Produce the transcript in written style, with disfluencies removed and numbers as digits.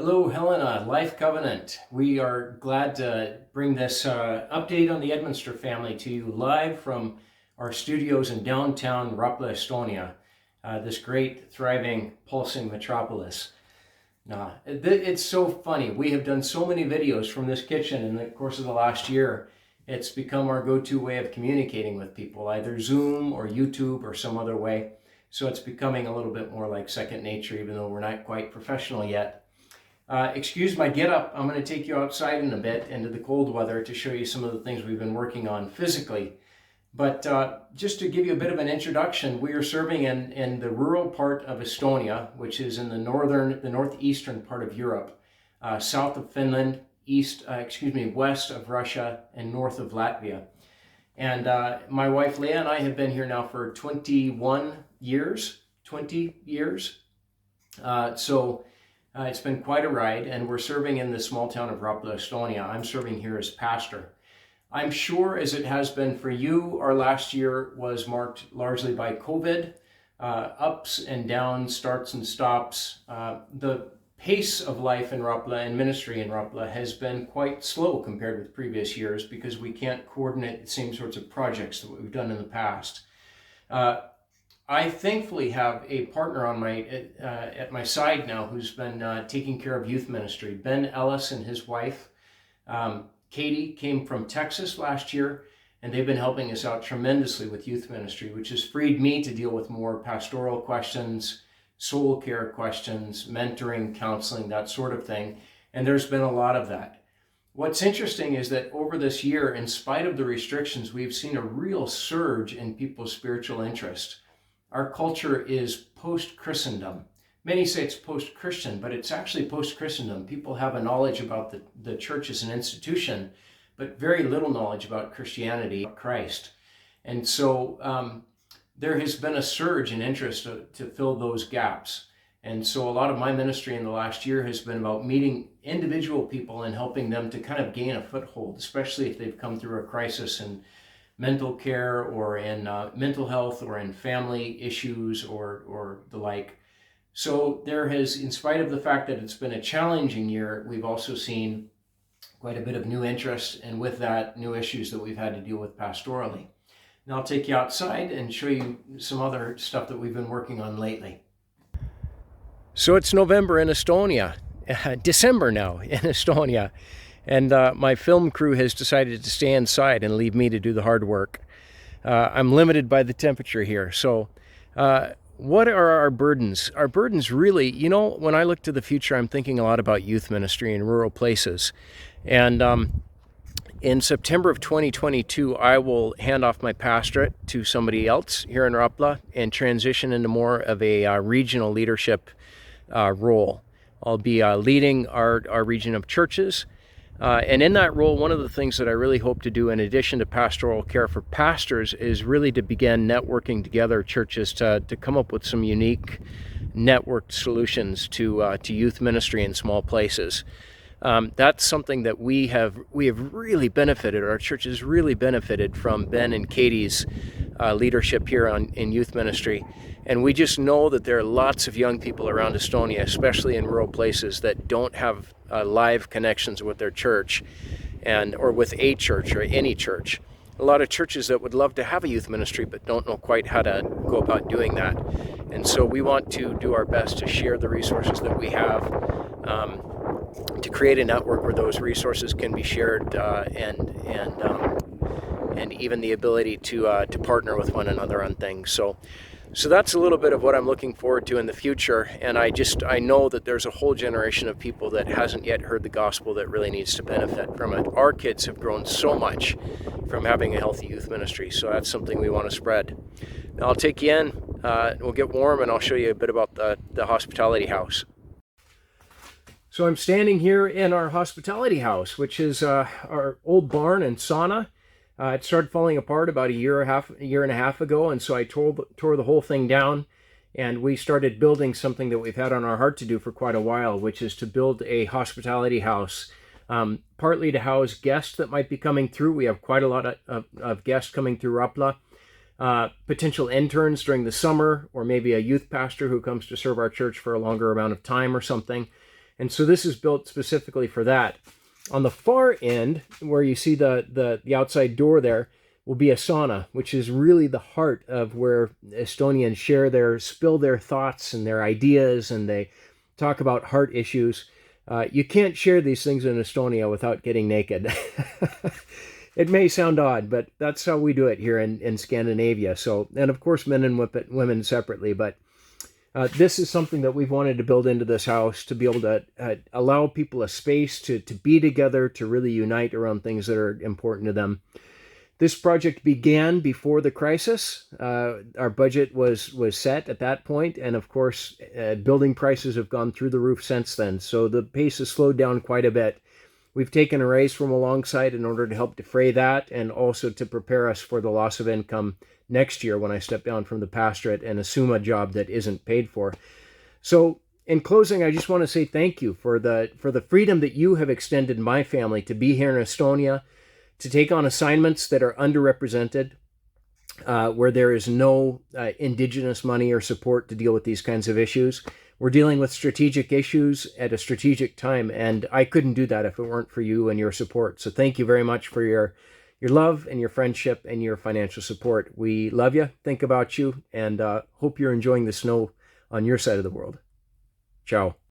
Hello, Helena, Life Covenant. We are glad to bring this update on the Edminster family to you live from our studios in downtown Rapla, Estonia, this great, thriving, pulsing metropolis. It's so funny. We have done so many videos from this kitchen in the course of the last year. It's become our go-to way of communicating with people, either Zoom or YouTube or some other way. So it's becoming a little bit more like second nature, even though we're not quite professional yet. Excuse my get up. I'm going to take you outside in a bit into the cold weather to show you some of the things we've been working on physically. But just to give you a bit of an introduction, we are serving in the rural part of Estonia, which is in the northeastern part of Europe, south of Finland, west of Russia, and north of Latvia. And my wife Leah and I have been here now for 20 years. It's been quite a ride, and we're serving in the small town of Rapla, Estonia. I'm serving here as pastor. I'm sure, as it has been for you, our last year was marked largely by COVID, ups and downs, starts and stops. The pace of life in Rapla and ministry in Rapla has been quite slow compared with previous years because we can't coordinate the same sorts of projects that we've done in the past. I thankfully have a partner on at my side now who's been taking care of youth ministry. Ben Ellis and his wife, Katie, came from Texas last year, and they've been helping us out tremendously with youth ministry, which has freed me to deal with more pastoral questions, soul care questions, mentoring, counseling, that sort of thing. And there's been a lot of that. What's interesting is that over this year, in spite of the restrictions, we've seen a real surge in people's spiritual interest. Our culture is post-Christendom. Many say it's post-Christian, but it's actually post-Christendom. People have a knowledge about the church as an institution, but very little knowledge about Christianity, Christ. And so there has been a surge in interest to fill those gaps. And so a lot of my ministry in the last year has been about meeting individual people and helping them to kind of gain a foothold, especially if they've come through a crisis and mental care or in mental health or in family issues or the like. So there has, in spite of the fact that it's been a challenging year, we've also seen quite a bit of new interest, and with that, new issues that we've had to deal with pastorally. Now I'll take you outside and show you some other stuff that we've been working on lately. So it's November in Estonia, December now in Estonia. And my film crew has decided to stay inside and leave me to do the hard work. I'm limited by the temperature here. So what are our burdens? Our burdens really, when I look to the future, I'm thinking a lot about youth ministry in rural places. And in September of 2022, I will hand off my pastorate to somebody else here in Rapla and transition into more of a regional leadership role. I'll be leading our region of churches. And in that role, one of the things that I really hope to do in addition to pastoral care for pastors is really to begin networking together churches to come up with some unique networked solutions to youth ministry in small places. That's something that we have really benefited, our church has really benefited from Ben and Katie's leadership here in youth ministry. And we just know that there are lots of young people around Estonia, especially in rural places, that don't have live connections with their church or with a church or any church. A lot of churches that would love to have a youth ministry but don't know quite how to go about doing that. And so we want to do our best to share the resources that we have, to create a network where those resources can be shared and even the ability to partner with one another on things. So that's a little bit of what I'm looking forward to in the future, and I know that there's a whole generation of people that hasn't yet heard the gospel that really needs to benefit from it. Our kids have grown so much from having a healthy youth ministry, so that's something we want to spread. Now I'll take you in, we'll get warm, and I'll show you a bit about the hospitality house. So I'm standing here in our hospitality house, which is our old barn and sauna. It started falling apart about a year and a half ago, and so I tore the whole thing down, and we started building something that we've had on our heart to do for quite a while, which is to build a hospitality house, partly to house guests that might be coming through. We have quite a lot of guests coming through Rapla, potential interns during the summer, or maybe a youth pastor who comes to serve our church for a longer amount of time or something. And so this is built specifically for that. On the far end, where you see the outside door there, will be a sauna, which is really the heart of where Estonians spill their thoughts and their ideas, and they talk about heart issues. You can't share these things in Estonia without getting naked. It may sound odd, but that's how we do it here in Scandinavia. So, and of course, men and women separately, but this is something that we've wanted to build into this house to be able to allow people a space to be together, to really unite around things that are important to them. This project began before the crisis. Our budget was set at that point, and of course, building prices have gone through the roof since then. So the pace has slowed down quite a bit. We've taken a raise from alongside in order to help defray that, and also to prepare us for the loss of income next year when I step down from the pastorate and assume a job that isn't paid for. So in closing, I just want to say thank you for the freedom that you have extended my family to be here in Estonia, to take on assignments that are underrepresented, where there is no indigenous money or support to deal with these kinds of issues. We're dealing with strategic issues at a strategic time, and I couldn't do that if it weren't for you and your support. So thank you very much for your love and your friendship and your financial support. We love you, think about you, and hope you're enjoying the snow on your side of the world. Ciao.